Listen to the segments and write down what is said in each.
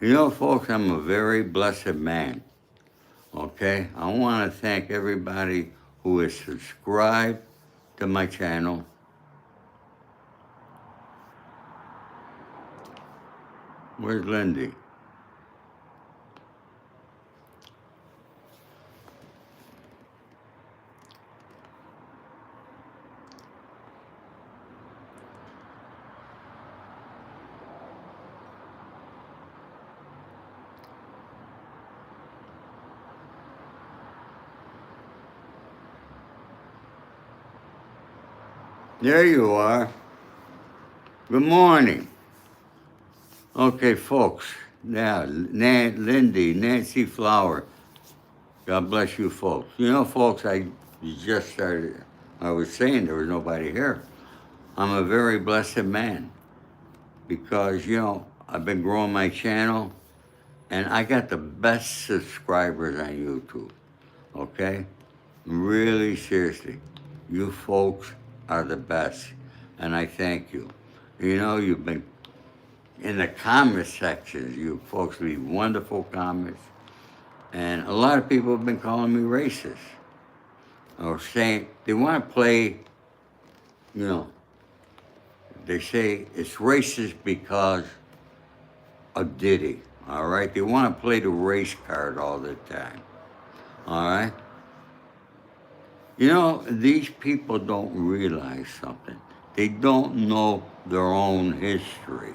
You know, folks, I'm a very blessed man. Okay? I want to thank everybody who is subscribed to my channel. Where's Lindy? There you are. Good morning. Okay, folks. Now, Lindy, Nancy Flower. God bless you, folks. You know, folks, I just started. I was saying there was nobody here. I'm a very blessed man because, I've been growing my channel and I got the best subscribers on YouTube. Okay? Really, seriously. You folks are the best. And I thank you. You know, you've been in the comment sections. You folks leave wonderful comments. And a lot of people have been calling me racist or saying they want to play, you know, they say it's racist because of Diddy, all right? They want to play the race card all the time, all right? You know, these people don't realize something. They don't know their own history.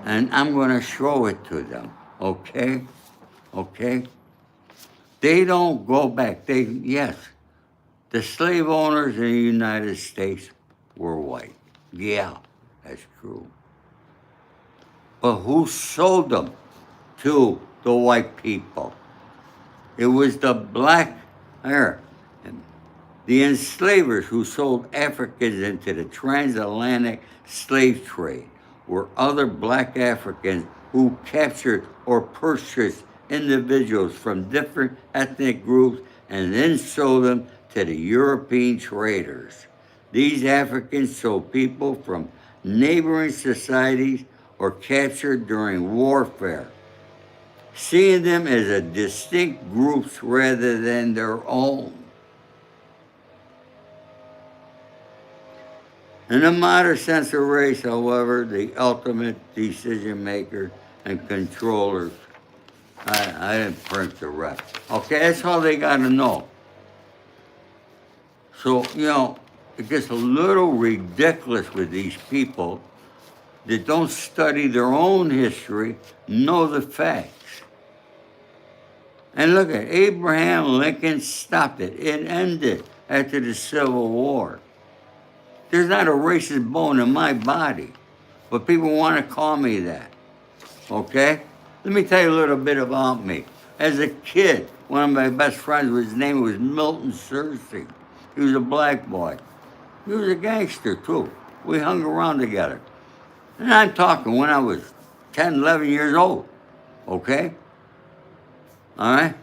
And I'm going to show it to them, okay? Okay? They don't go back. Yes, the slave owners in the United States were white. Yeah, that's true. But who sold them to the white people? It was the black, the enslavers who sold Africans into the transatlantic slave trade were other black Africans who captured or purchased individuals from different ethnic groups and then sold them to the European traders. These Africans sold people from neighboring societies or captured during warfare, seeing them as a distinct groups rather than their own. In the modern sense of race, however, the ultimate decision maker and controllers, I didn't print the rest. Okay, that's all they got to know. So, it gets a little ridiculous with these people that don't study their own history, know the facts. And look at Abraham Lincoln stopped it. It ended after the Civil War. There's not a racist bone in my body, but people want to call me that, okay? Let me tell you a little bit about me. As a kid, one of my best friends, his name was Milton Searcy. He was a black boy. He was a gangster, too. We hung around together. And I'm talking when I was 10, 11 years old, okay? All right?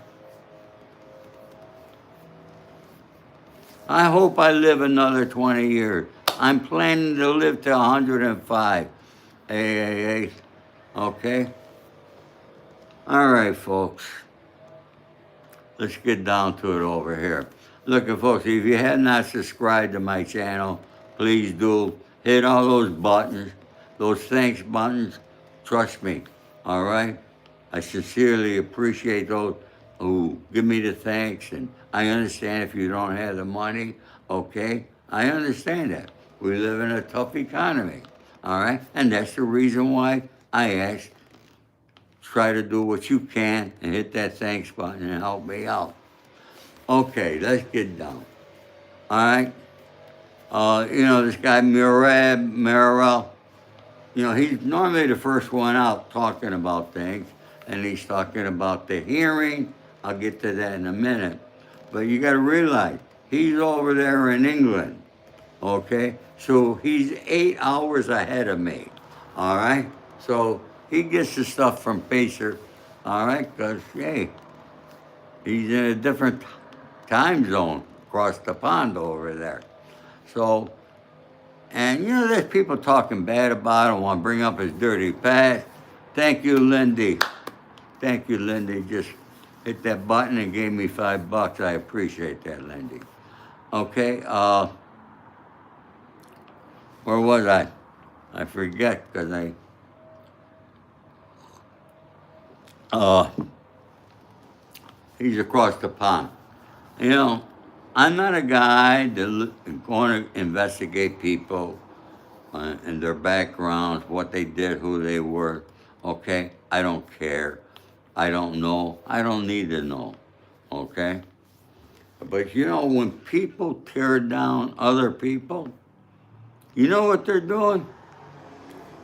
I hope I live another 20 years. I'm planning to live to 105. Hey, okay? All right, folks. Let's get down to it over here. Look, folks, if you have not subscribed to my channel, please do. Hit all those buttons, those thanks buttons. Trust me, all right? I sincerely appreciate those who give me the thanks, and I understand if you don't have the money, okay? I understand that. We live in a tough economy, all right? And that's the reason why I ask, try to do what you can and hit that thanks button and help me out. Okay, let's get down, all right? This guy Murrell, he's normally the first one out talking about things, and he's talking about the hearing. I'll get to that in a minute. But you got to realize, he's over there in England, okay? So he's 8 hours ahead of me, all right? So he gets the stuff from Pacer, all right? Because, hey, he's in a different time zone across the pond over there. So, and there's people talking bad about him, want to bring up his dirty past. Thank you, Lindy. Thank you, Lindy. Just hit that button and gave me $5. I appreciate that, Lindy. Okay, where was I? I forget because uh, he's across the pond. You know, I'm not a guy that going to investigate people and their backgrounds, what they did, who they were. Okay, I don't care. I don't know. I don't need to know. Okay, but you know, when people tear down other people, you know what they're doing?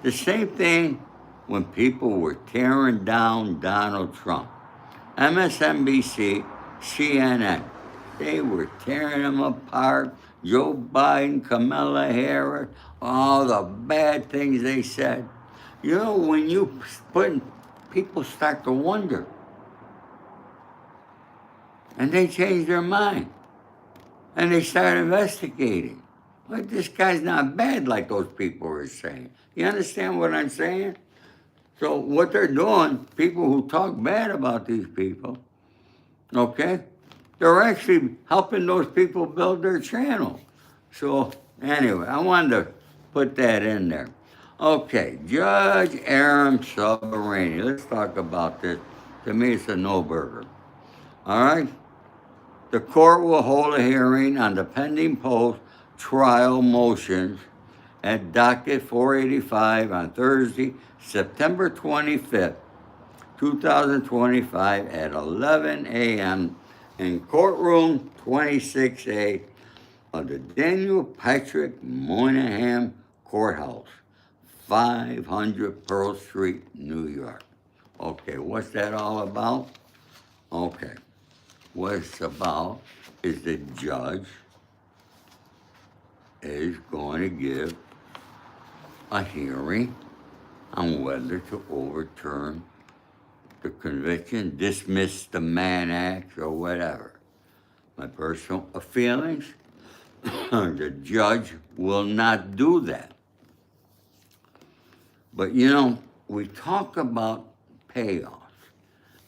The same thing when people were tearing down Donald Trump. MSNBC, CNN, they were tearing him apart. Joe Biden, Kamala Harris, all the bad things they said. You know, when you put, people start to wonder. And they change their mind. And they start investigating. But this guy's not bad like those people were saying. You understand what I'm saying? So what they're doing, people who talk bad about these people, okay, they're actually helping those people build their channel. So anyway, I wanted to put that in there. Okay, Judge Aram Subramanian. Let's talk about this. To me, it's a no-burger. All right? The court will hold a hearing on the pending post-trial motions at docket 485 on Thursday, September 25th, 2025 at 11 a.m. in courtroom 26A of the Daniel Patrick Moynihan Courthouse, 500 Pearl Street, New York. Okay, what's that all about? Okay, what it's about is the judge is going to give a hearing on whether to overturn the conviction, dismiss the Mann Act, or whatever. My personal feelings, the judge will not do that. But you know, we talk about payoffs.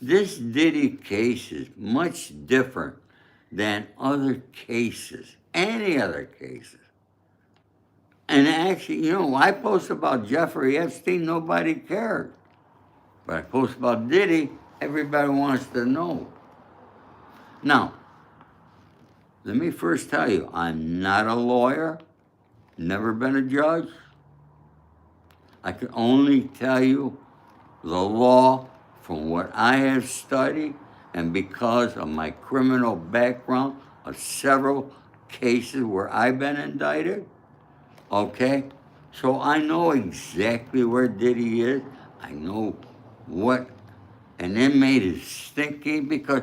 This Diddy case is much different than other cases, any other cases. And actually, you know, I post about Jeffrey Epstein, nobody cared. But I post about Diddy, everybody wants to know. Now, let me first tell you, I'm not a lawyer, never been a judge. I can only tell you the law from what I have studied and because of my criminal background of several cases where I've been indicted. Okay? So I know exactly where Diddy is. I know what an inmate is thinking because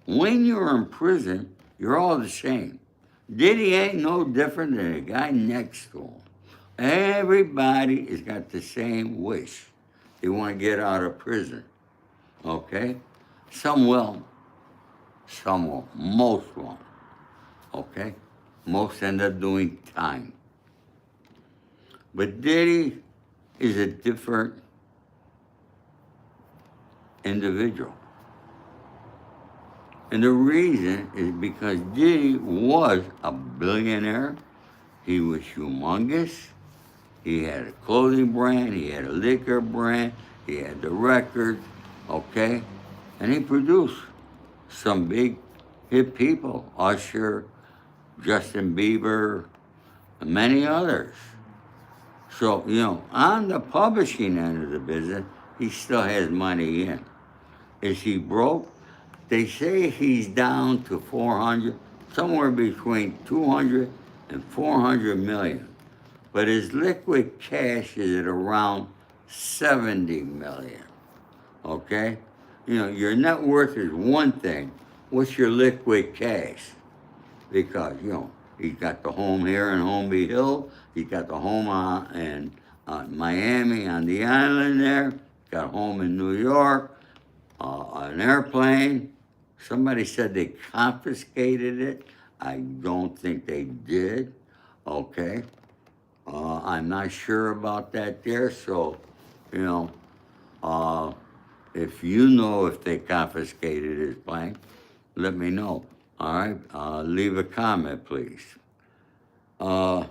when you're in prison, you're all the same. Diddy ain't no different than the guy next to him. Everybody has got the same wish. They want to get out of prison. Okay? Some will, some won't, most won't. Okay? Most end up doing time. But Diddy is a different individual. And the reason is because Diddy was a billionaire. He was humongous. He had a clothing brand. He had a liquor brand. He had the records, okay? And he produced some big hit people. Usher, Justin Bieber, and many others. So, you know, on the publishing end of the business, he still has money in. Is he broke? They say he's down to 400, somewhere between 200 and 400 million. But his liquid cash is at around 70 million, okay? You know, your net worth is one thing. What's your liquid cash? Because, you know, he's got the home here in Holmby Hill. He's got the home in Miami on the island there. Got a home in New York, an airplane. Somebody said they confiscated it. I don't think they did, okay? I'm not sure about that there, so, you know, If you know if they confiscated his plane, let me know. All right, leave a comment, please. I've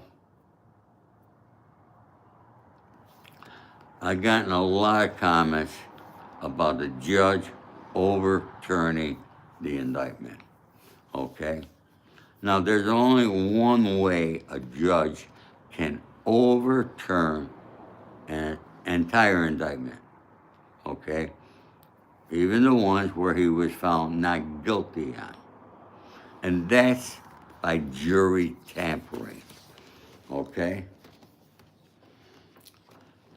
gotten a lot of comments about the judge overturning the indictment. Okay? Now, there's only one way a judge can overturn an entire indictment. Okay? Even the ones where he was found not guilty on. And that's by jury tampering. Okay?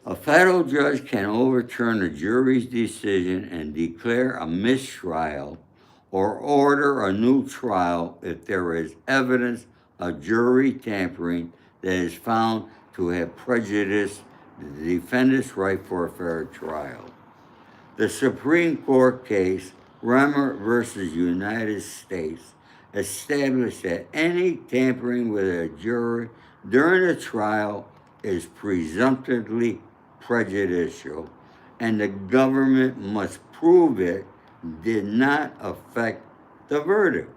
A federal judge can overturn a jury's decision and declare a mistrial or order a new trial if there is evidence of jury tampering that is found to have prejudiced the defendant's right for a fair trial. The Supreme Court case, Remmer versus United States, established that any tampering with a jury during a trial is presumptively prejudicial, and the government must prove it did not affect the verdict.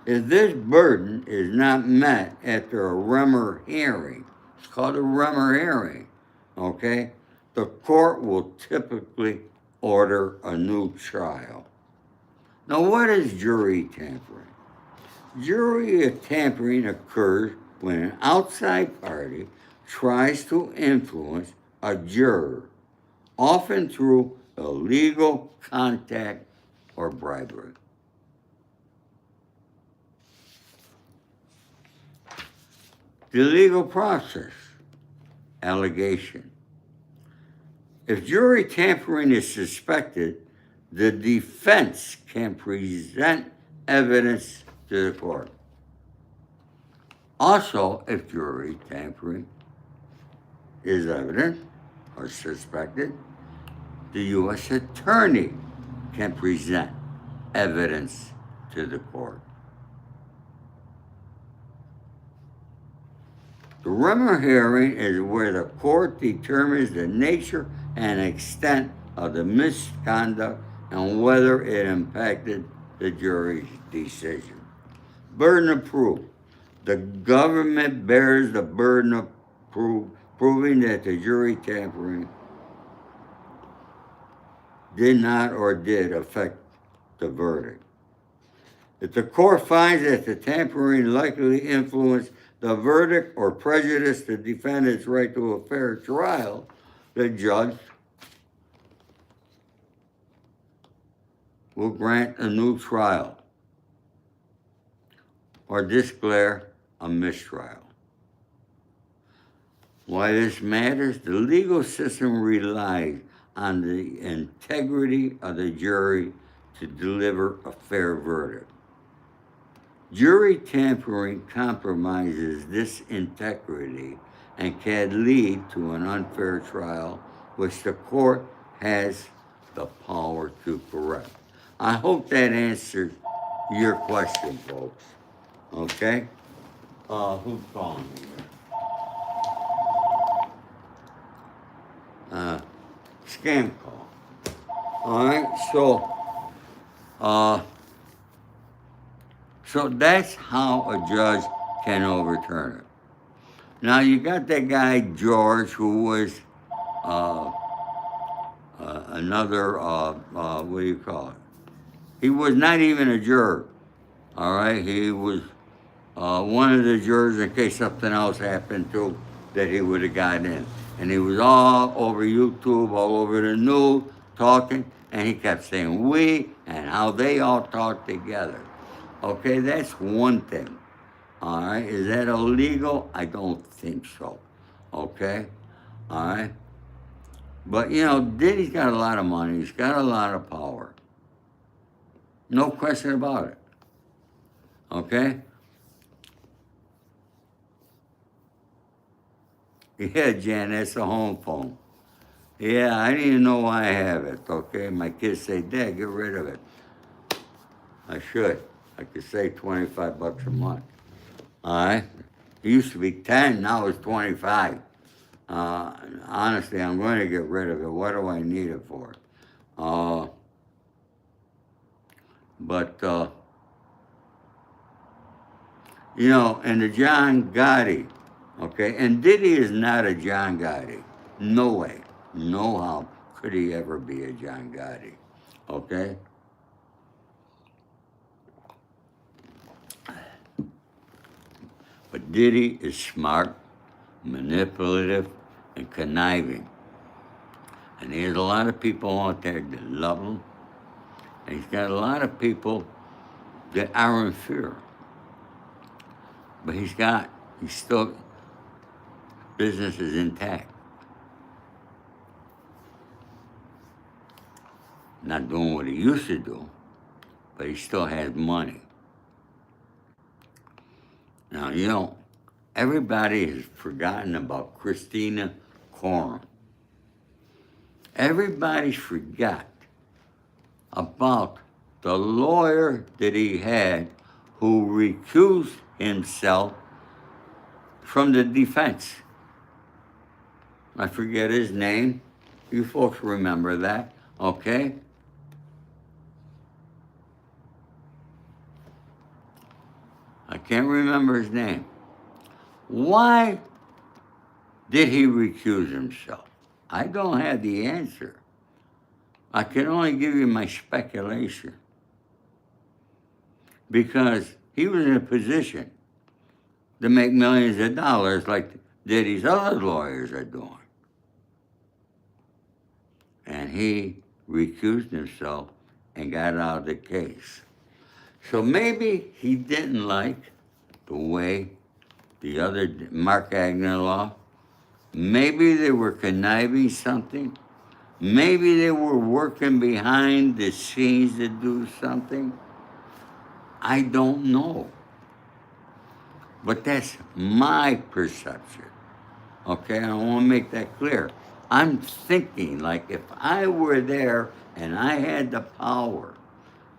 If this burden is not met after a Remmer hearing, it's called a Remmer hearing, okay, the court will typically order a new trial. Now, what is jury tampering? Jury tampering occurs when an outside party tries to influence a juror, often through illegal contact or bribery. The legal process, allegation. If jury tampering is suspected, the defense can present evidence to the court. Also, if jury tampering is evident or suspected, the U.S. attorney can present evidence to the court. The Remmer hearing is where the court determines the nature and extent of the misconduct and whether it impacted the jury's decision. Burden of proof. The government bears the burden of proving that the jury tampering did not or did affect the verdict. If the court finds that the tampering likely influenced the verdict or prejudiced the defendant's right to a fair trial, the judge will grant a new trial or declare a mistrial. Why this matters? The legal system relies on the integrity of the jury to deliver a fair verdict. Jury tampering compromises this integrity and can lead to an unfair trial, which the court has the power to correct. I hope that answered your question, folks. Okay? Who's calling me? Scam call. All right, so that's how a judge can overturn it. Now you got that guy George, who was another what do you call it? He was not even a juror. All right, he was one of the jurors in case something else happened to that he would have gotten in. And he was all over YouTube, all over the news, talking, and he kept saying we and how they all talk together. Okay, that's one thing. All right, is that illegal? I don't think so. Okay, all right. But you know, Diddy's got a lot of money. He's got a lot of power. No question about it. Okay? Yeah, Jan, that's a home phone. Yeah, I didn't even know why I have it, okay? My kids say, Dad, get rid of it. I should. I could save $25 a month. All right? It used to be 10, now it's 25. Honestly, I'm going to get rid of it. What do I need it for? Uh, but, you know, and the John Gotti, okay, and Diddy is not a John Gotti. No way. No how could he ever be a John Gotti, okay? But Diddy is smart, manipulative, and conniving. And he has a lot of people out there that love him. And he's got a lot of people that are in fear. But he's still, business is intact. Not doing what he used to do, but he still has money. Now, you know, everybody has forgotten about Christina Coram. Everybody's forgot about the lawyer that he had who recused himself from the defense. I forget his name. You folks remember that, okay? I can't remember his name. Why did he recuse himself? I don't have the answer. I can only give you my speculation. Because he was in a position to make millions of dollars like Diddy's other lawyers are doing. And he recused himself and got out of the case. So maybe he didn't like the way the other Mark Agnelloff, maybe they were conniving something. Maybe they were working behind the scenes to do something. I don't know. But that's my perception. Okay, I want to make that clear. I'm thinking like if I were there and I had the power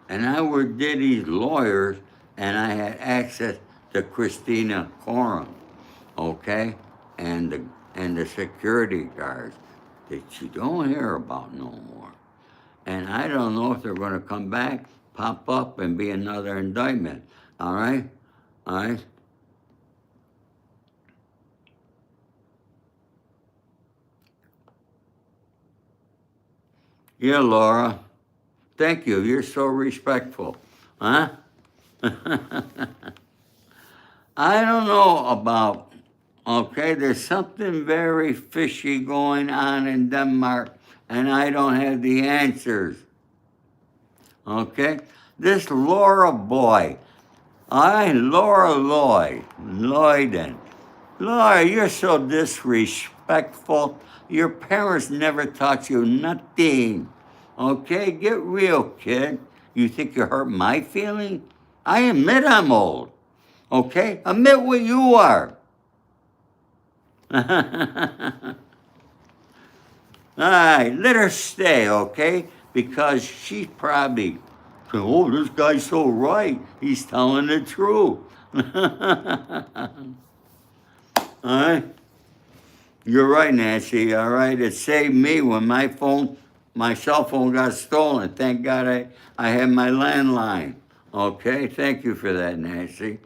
and I were Diddy's lawyers and I had access to Christina Coram, okay, and the security guards that you don't hear about no more. And I don't know if they're going to come back, pop up, and be another indictment. All right? All right? Yeah, Laura. Thank you. You're so respectful. Huh? I don't know about, okay, there's something very fishy going on in Denmark, and I don't have the answers. Okay? This Laura boy, Laura Lloyden. Laura, you're so disrespectful. Your parents never taught you nothing. Okay? Get real, kid. You think you hurt my feeling? I admit I'm old. Okay? Admit what you are. All right, let her stay, okay? Because she's probably, oh, this guy's so right. He's telling the truth. All right? You're right, Nancy, all right? It saved me when my cell phone got stolen. Thank God I had my landline. Okay, thank you for that, Nancy.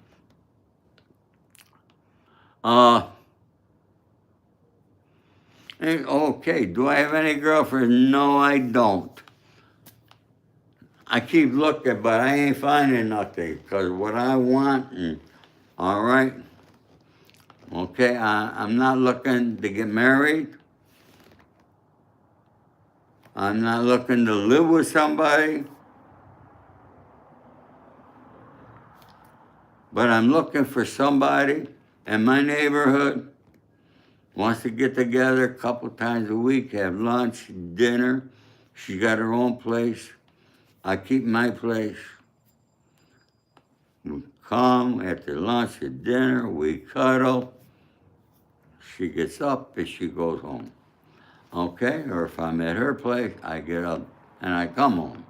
Okay, do I have any girlfriends? No, I don't. I keep looking, but I ain't finding nothing, because what I want, all right? Okay, I'm not looking to get married. I'm not looking to live with somebody. But I'm looking for somebody in my neighborhood wants to get together a couple times a week, have lunch, dinner. She got her own place. I keep my place. We come after lunch or dinner, we cuddle. She gets up and she goes home. Okay? Or if I'm at her place, I get up and I come home.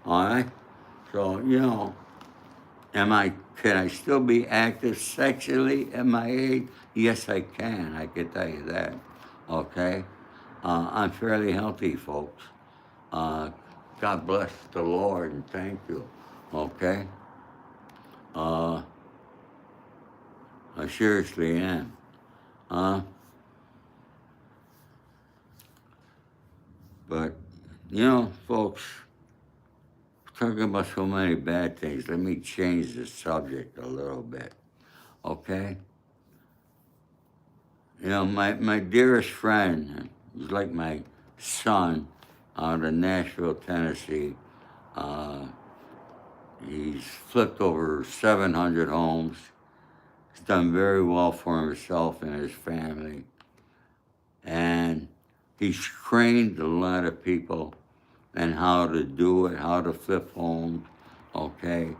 All right? So, you know, Can I still be active sexually at my age? Yes, I can. I can tell you that. Okay? I'm fairly healthy, folks. Uh, God bless the Lord and thank you. Okay? Uh, I seriously am. Uh, but, folks, talking about so many bad things, let me change the subject a little bit. Okay? My dearest friend, he's like my son out of Nashville, Tennessee. Uh, he's flipped over 700 homes. He's done very well for himself and his family. And he's trained a lot of people and how to do it, how to flip homes, okay,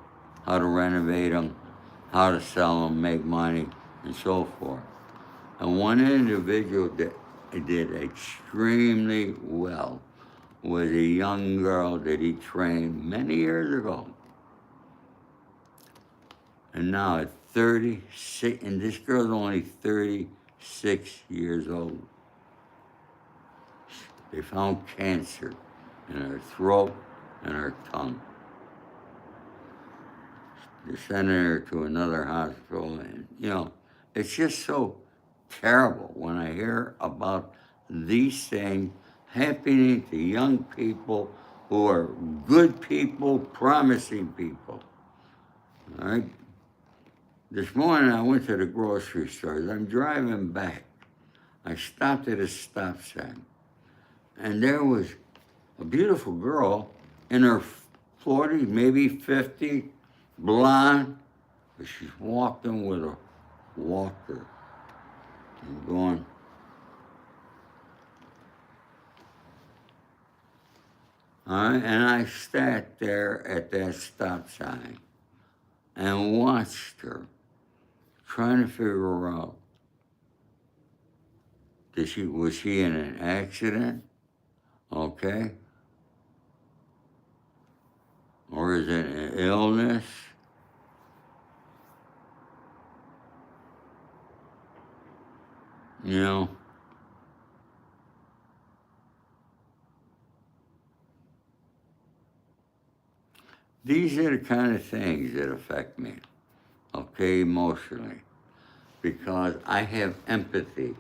how to renovate them, how to sell them, make money, and so forth. And one individual that did extremely well was a young girl that he trained many years ago. And now at 36, and this girl's only 36 years old. They found cancer in her throat and her tongue. They sent her to another hospital, and it's just so terrible when I hear about these things happening to young people who are good people, promising people. All right? This morning I went to the grocery store. As I'm driving back, I stopped at a stop sign, and there was a beautiful girl in her 40s, maybe 50, blonde, but she's walking with a walker and going. All right, and I sat there at that stop sign and watched her, trying to figure her out. Was she in an accident? Okay. Or is it an illness? These are the kind of things that affect me, okay, emotionally, because I have empathy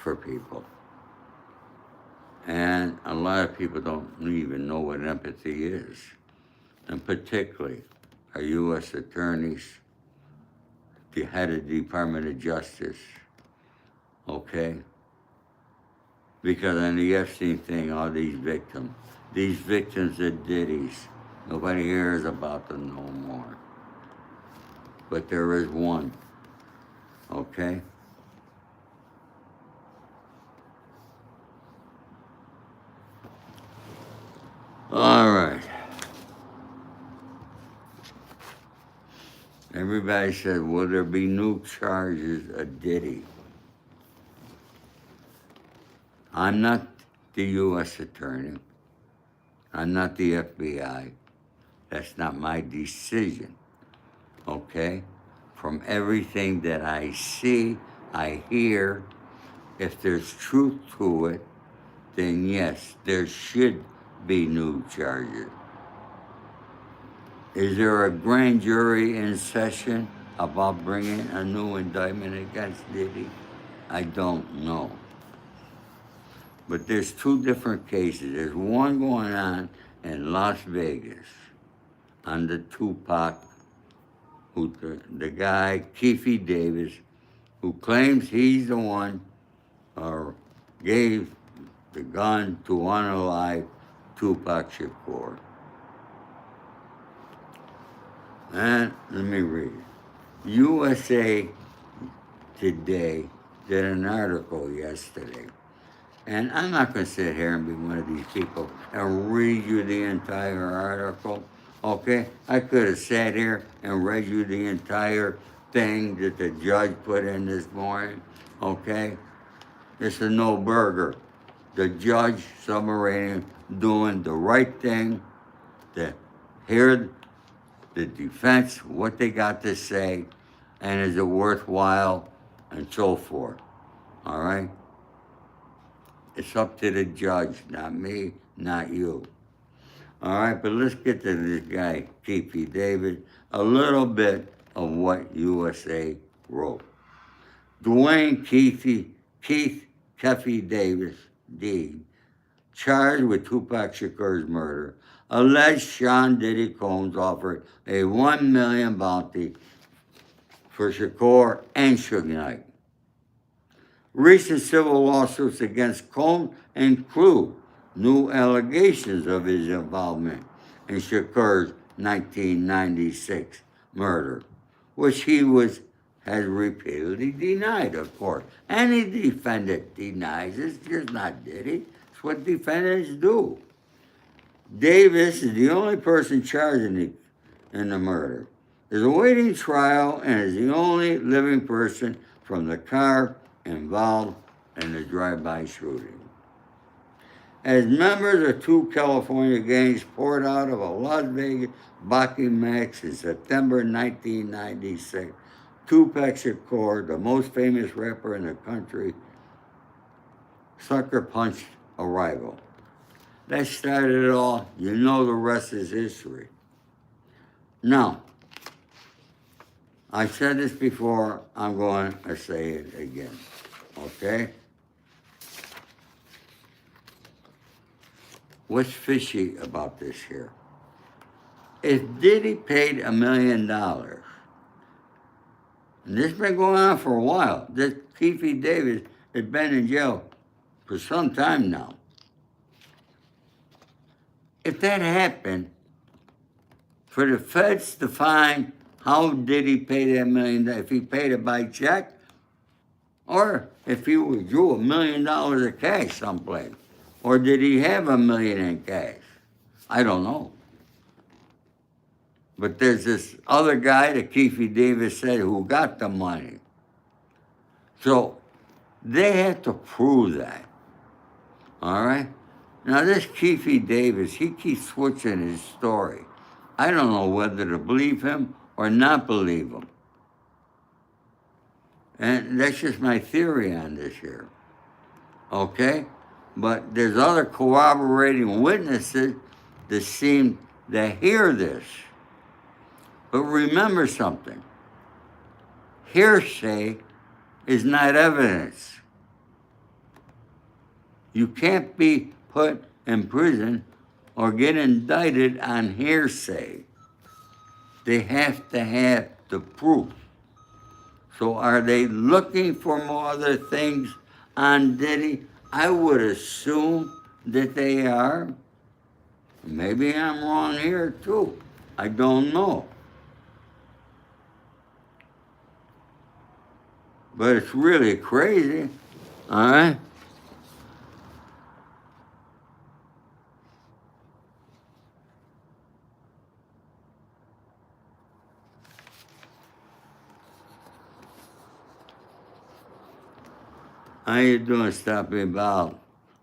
for people. And a lot of people don't even know what empathy is. And particularly our U.S. attorneys, the head of the Department of Justice, okay? Because on the Epstein thing, all these victims of Diddy's, nobody hears about them no more. But there is one, okay? All right. Everybody said, will there be new charges of Diddy? I'm not the U.S. attorney. I'm not the FBI. That's not my decision, okay? From everything that I see, I hear, if there's truth to it, then yes, there should be new charges. Is there a grand jury in session about bringing a new indictment against Diddy? I don't know. But there's two different cases. There's one going on in Las Vegas under Tupac, who the guy, Keefe Davis, who claims he's the one or gave the gun to unalive Tupac Shakur. And let me read it. USA Today did an article yesterday. And I'm not going to sit here and be one of these people and read you the entire article, okay? I could have sat here and read you the entire thing that the judge put in this morning, okay? It's a no-burger. The judge, submarine, doing the right thing to hear the defense, what they got to say, and is it worthwhile, and so forth. All right? It's up to the judge, not me, not you. All right, but let's get to this guy, Keefe David, a little bit of what USA wrote. Dwayne Keith Keefe Davis, D, charged with Tupac Shakur's murder, alleged Sean Diddy Combs offered a $1 million bounty for Shakur and Suge Knight. Recent civil lawsuits against Combs include new allegations of his involvement in Shakur's 1996 murder, which he has repeatedly denied, of course. Any defendant denies. It's just not Diddy. It's what defendants do. Davis is the only person charged in the murder, is awaiting trial, and is the only living person from the car involved in the drive-by shooting. As members of two California gangs poured out of a Las Vegas boxing match in September 1996, Tupac Shakur, the most famous rapper in the country, sucker punched a rival. That started it all. You know the rest is history. Now, I said this before, I'm going to say it again, okay? What's fishy about this here? If Diddy paid $1 million, and this has been going on for a while, this Keefe Davis has been in jail for some time now. If that happened, for the feds to find how did he pay that $1 million, if he paid it by check, or if he withdrew $1 million of cash someplace, or did he have $1 million in cash? I don't know. But there's this other guy that Keefe Davis said who got the money. So they had to prove that. All right? Now this Keefe Davis, he keeps switching his story. I don't know whether to believe him or not believe him. And that's just my theory on this here. Okay? But there's other corroborating witnesses that seem to hear this. But remember something. Hearsay is not evidence. You can't be put in prison or get indicted on hearsay. They have to have the proof. So are they looking for more other things on Diddy? I would assume that they are. Maybe I'm wrong here too. I don't know. But it's really crazy, all right? How you doing, Stopping Bob?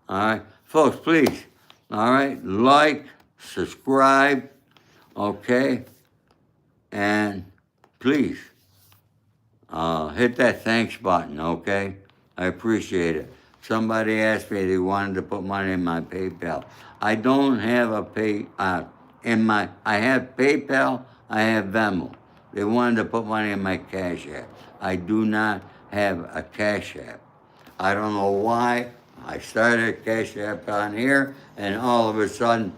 All right, folks, please, all right, like, subscribe, okay, and please hit that thanks button, okay? I appreciate it. Somebody asked me they wanted to put money in my PayPal. I don't have a I have PayPal, I have Venmo. They wanted to put money in my Cash App. I do not have a Cash App. I don't know why. I started a Cash App on here, and all of a sudden,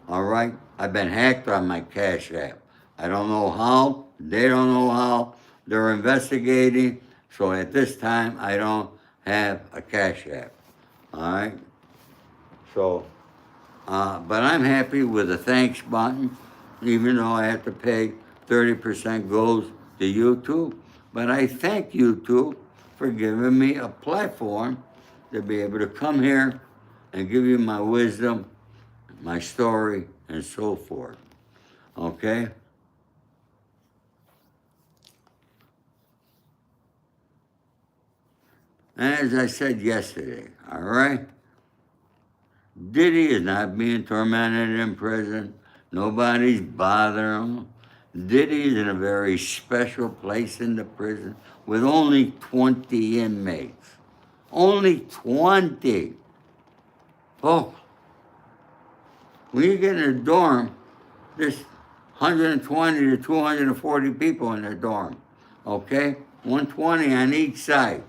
all right, I've been hacked on my Cash App. I don't know how. They don't know how. They're investigating. So at this time, I don't have a Cash App. All right? So, but I'm happy with the thanks button, even though I have to pay 30% goes to YouTube. But I thank YouTube for giving me a platform to be able to come here and give you my wisdom, my story, and so forth. Okay? And as I said yesterday, all right? Diddy is not being tormented in prison. Nobody's bothering him. Diddy is in a very special place in the prison with only 20 inmates. Only 20. Oh, when you get in a dorm, there's 120 to 240 people in the dorm. Okay? 120 on each side.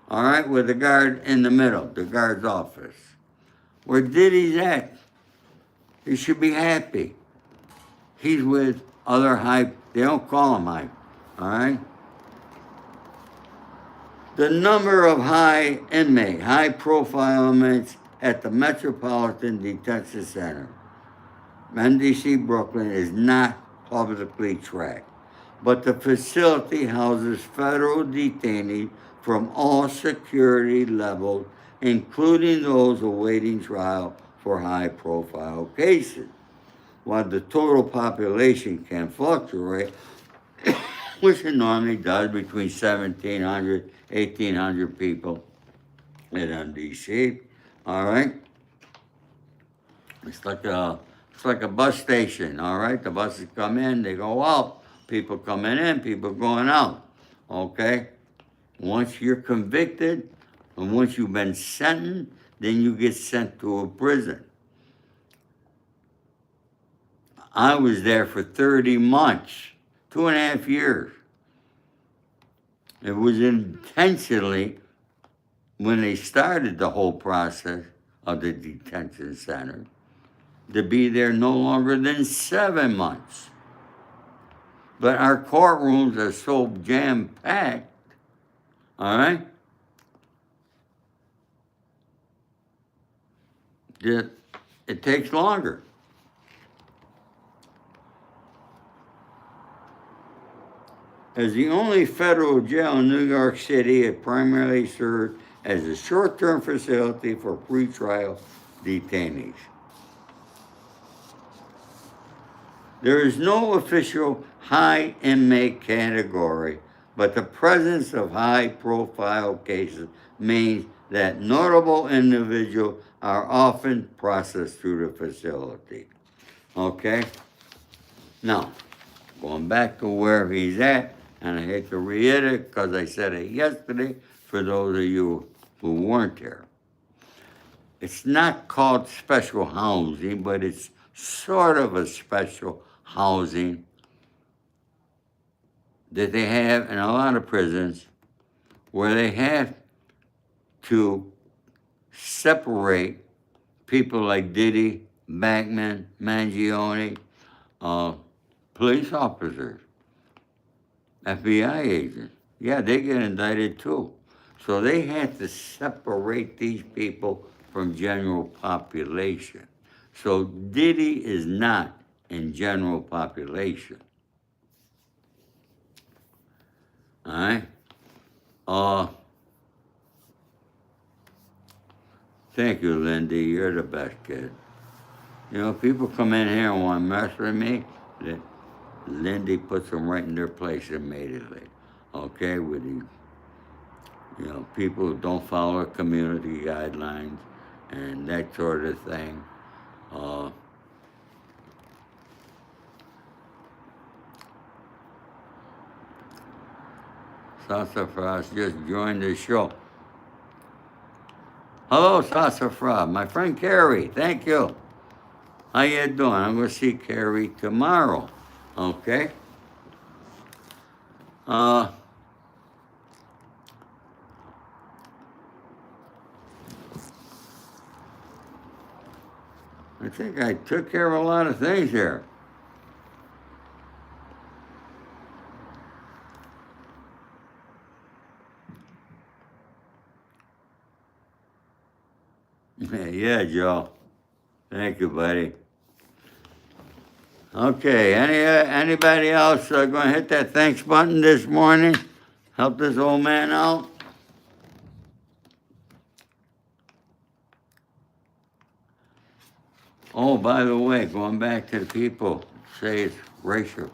All right? With the guard in the middle, the guard's office. Where Diddy's at, he should be happy. He's with other high, they don't call him high, all right? The number of high profile inmates at the Metropolitan Detention Center, MDC Brooklyn, is not publicly tracked, but the facility houses federal detainees from all security levels, including those awaiting trial for high profile cases. While the total population can fluctuate, which it normally does between 1,700, 1,800 people in MDC, all right? It's like a bus station, all right? The buses come in, they go out. People coming in, people going out, okay? Once you're convicted, and once you've been sentenced, then you get sent to a prison. I was there for 30 months, 2.5 years. It was intentionally, when they started the whole process of the detention center, to be there no longer than 7 months. But our courtrooms are so jam-packed, all right, that it takes longer. As the only federal jail in New York City, it primarily served as a short-term facility for pretrial detainees. There is no official high inmate category, but the presence of high-profile cases means that notable individuals are often processed through the facility. Okay? Now, going back to where he's at, and I hate to reiterate it because I said it yesterday for those of you who weren't there. It's not called special housing, but it's sort of a special housing that they have in a lot of prisons where they have to separate people like Diddy, Backman, Mangione, police officers, FBI agents. Yeah, they get indicted too. So they had to separate these people from general population. So Diddy is not in general population. All right? Thank you, Lindy. You're the best kid. You know, people come in here and want to mess with me, Lindy puts them right in their place immediately. Okay, with the, you know, people who don't follow community guidelines and that sort of thing. Sassafras just joined the show. Hello, Sassafras. My friend Carrie, thank you. How you doing? I'm going to see Carrie tomorrow. Okay? I think I took care of a lot of things here. Yeah, Joe. Thank you, buddy. Okay, anybody else going to hit that thanks button this morning? Help this old man out? Oh, by the way, going back to the people, say it's racial.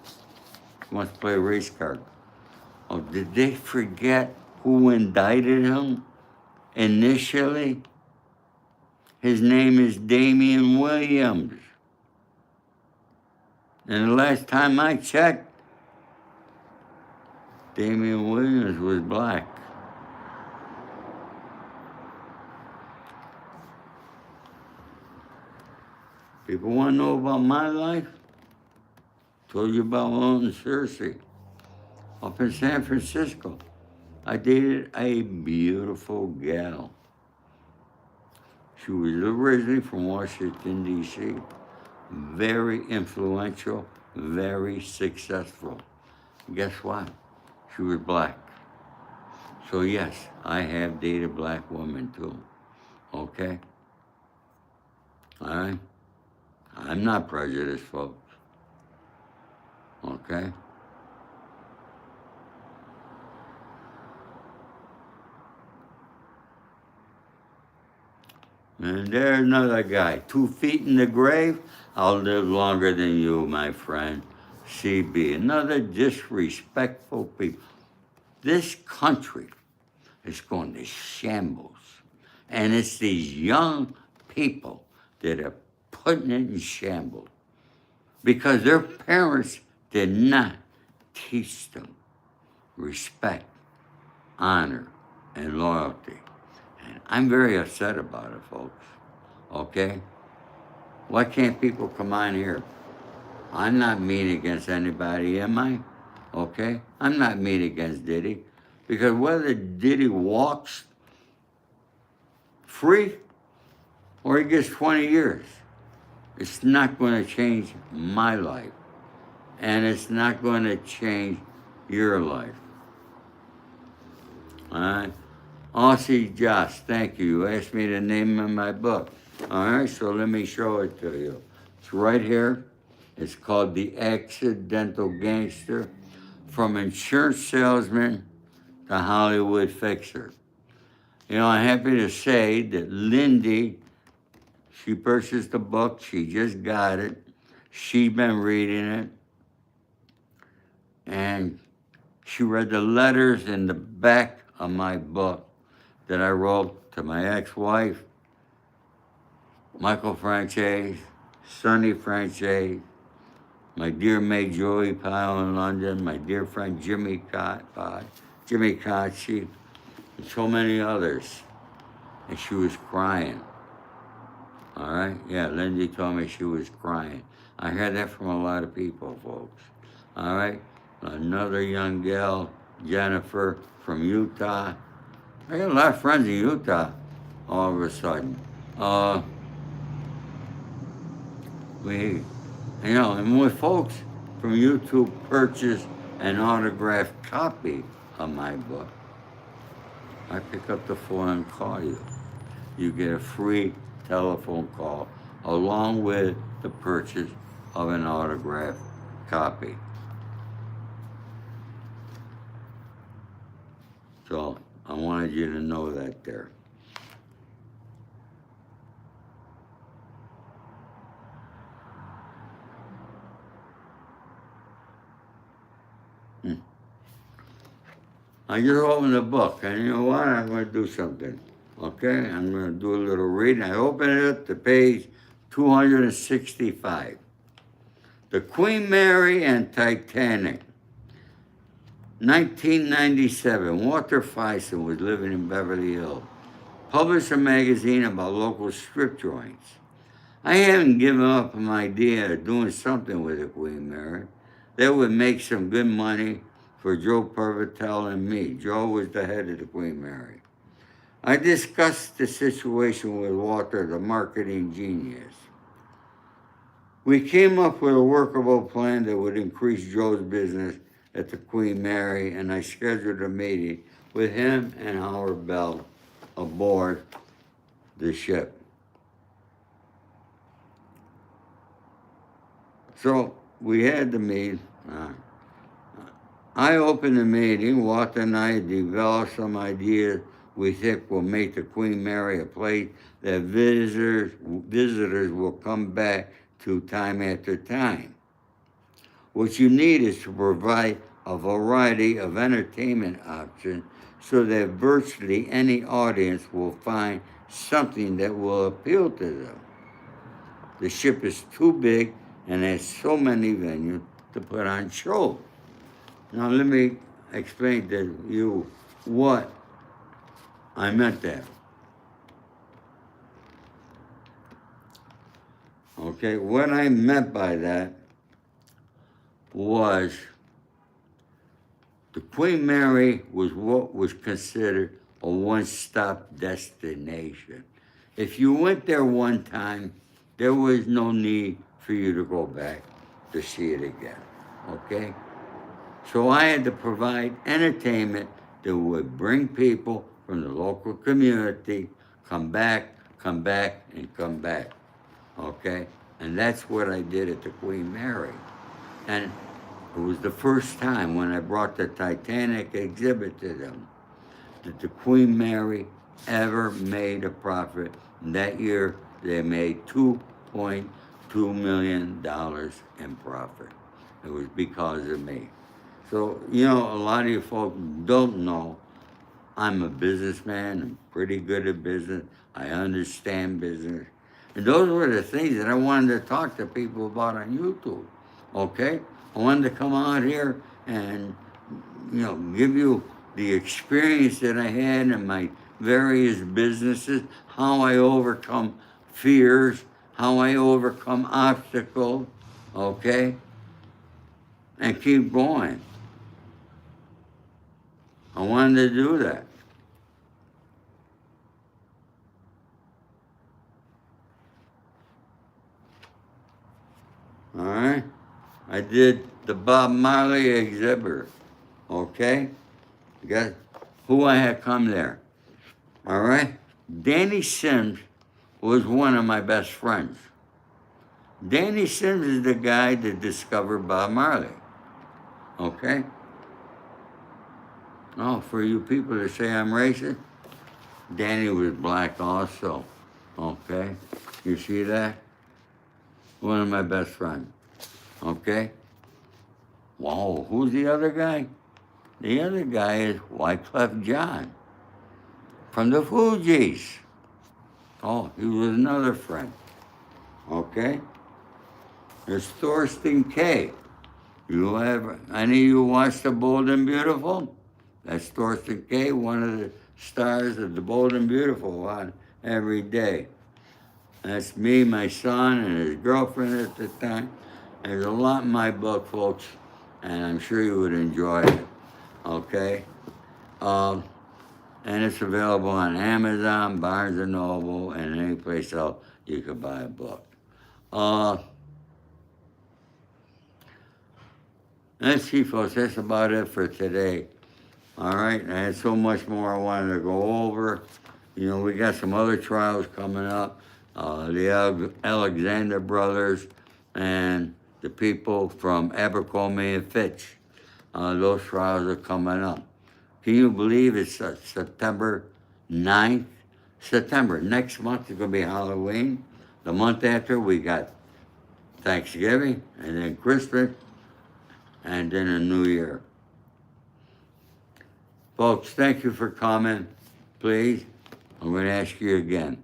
Wants to play a race card. Oh, did they forget who indicted him initially? His name is Damian Williams. And the last time I checked, Damian Williams was black. People want to know about my life? Told you about Lone Cersei up in San Francisco. I dated a beautiful gal. She was originally from Washington, D.C. Very influential, very successful. Guess what? She was black. So yes, I have dated black women too. Okay? All right? I'm not prejudiced, folks. Okay? And there's another guy, 2 feet in the grave. I'll live longer than you, my friend. CB, another disrespectful people. This country is going to shambles. And it's these young people that are putting it in shambles because their parents did not teach them respect, honor, and loyalty. And I'm very upset about it, folks. Okay? Why can't people come on here? I'm not mean against anybody, am I? Okay? I'm not mean against Diddy. Because whether Diddy walks free or he gets 20 years, it's not going to change my life. And it's not going to change your life. All right? Aussie Josh, thank you. You asked me the name of my book. All right, so let me show it to you. It's right here. It's called The Accidental Gangster, From Insurance Salesman to Hollywood Fixer. You know, I'm happy to say that Lindy, she purchased the book. She just got it. She's been reading it. And she read the letters in the back of my book that I wrote to my ex-wife, Michael Franchise, Sonny Franchise, my dear maid Joey Pyle in London, my dear friend Jimmy Cocci, and so many others. And she was crying. All right? Yeah, Lindsay told me she was crying. I heard that from a lot of people, folks. All right? Another young gal, Jennifer from Utah. I got a lot of friends in Utah all of a sudden. And when folks from YouTube purchase an autographed copy of my book, I pick up the phone and call you. You get a free telephone call along with the purchase of an autographed copy. So I wanted you to know that there. I just opened the book, and you know what? I'm going to do something. Okay? I'm going to do a little reading. I open it up to page 265. The Queen Mary and Titanic. 1997, Walter Fyson was living in Beverly Hills. Published a magazine about local strip joints. I haven't given up on my idea of doing something with the Queen Mary that would make some good money for Joe Pervitel and me. Joe was the head of the Queen Mary. I discussed the situation with Walter, the marketing genius. We came up with a workable plan that would increase Joe's business at the Queen Mary, and I scheduled a meeting with him and Howard Bell aboard the ship. So we had the meeting. I opened the meeting. Walter and I developed some ideas we think will make the Queen Mary a place that visitors will come back to time after time. What you need is to provide a variety of entertainment options so that virtually any audience will find something that will appeal to them. The ship is too big and has so many venues to put on shows. Now let me explain to you what I meant there. Okay, what I meant by that was the Queen Mary was what was considered a one-stop destination. If you went there one time, there was no need for you to go back to see it again, okay? So I had to provide entertainment that would bring people from the local community, come back, and come back, okay? And that's what I did at the Queen Mary. And it was the first time when I brought the Titanic exhibit to them that the Queen Mary ever made a profit. And that year, they made $2.2 million in profit. It was because of me. So, you know, a lot of you folks don't know I'm a businessman. I'm pretty good at business. I understand business. And those were the things that I wanted to talk to people about on YouTube, okay? I wanted to come out here and, you know, give you the experience that I had in my various businesses, how I overcome fears, how I overcome obstacles, okay? And keep going. I wanted to do that. All right? I did the Bob Marley exhibit, okay? Guess who I had come there, all right? Danny Sims was one of my best friends. Danny Sims is the guy that discovered Bob Marley, okay? Oh, for you people to say I'm racist, Danny was black also, okay? You see that? One of my best friends, okay? Wow, who's the other guy? The other guy is Wyclef Jean from the Fugees. Oh, he was another friend, okay? There's Thorsten K. You ever, any of you watch The Bold and Beautiful? That's Thorsten K., one of the stars of The Bold and Beautiful on every day. That's me, my son, and his girlfriend at the time. There's a lot in my book, folks, and I'm sure you would enjoy it, okay? And it's available on Amazon, Barnes & Noble, and any place else you could buy a book. Let's see, folks, that's about it for today. All right, I had so much more I wanted to go over. You know, we got some other trials coming up. The Alexander brothers and the people from Abercrombie and Fitch. Those trials are coming up. Can you believe it's September 9th? September, next month is gonna be Halloween. The month after, we got Thanksgiving, and then Christmas, and then a New Year. Folks, thank you for coming. Please, I'm going to ask you again.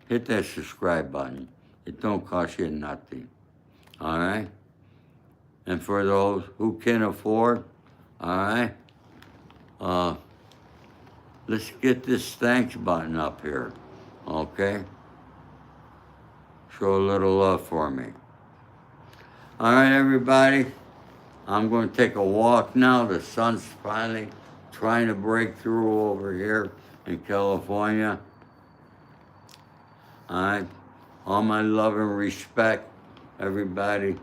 Hit that subscribe button. It don't cost you nothing. All right? And for those who can afford, all right, let's get this thanks button up here. Okay? Show a little love for me. All right, everybody. I'm going to take a walk now. The sun's finally trying to break through over here in California. All right. All my love and respect, everybody.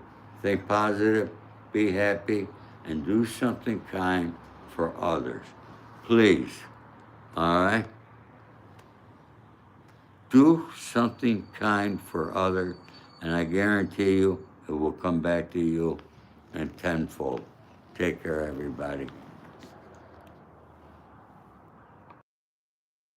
Think positive, be happy, and do something kind for others. Please. All right? Do something kind for others, and I guarantee you it will come back to you and tenfold. Take care, everybody.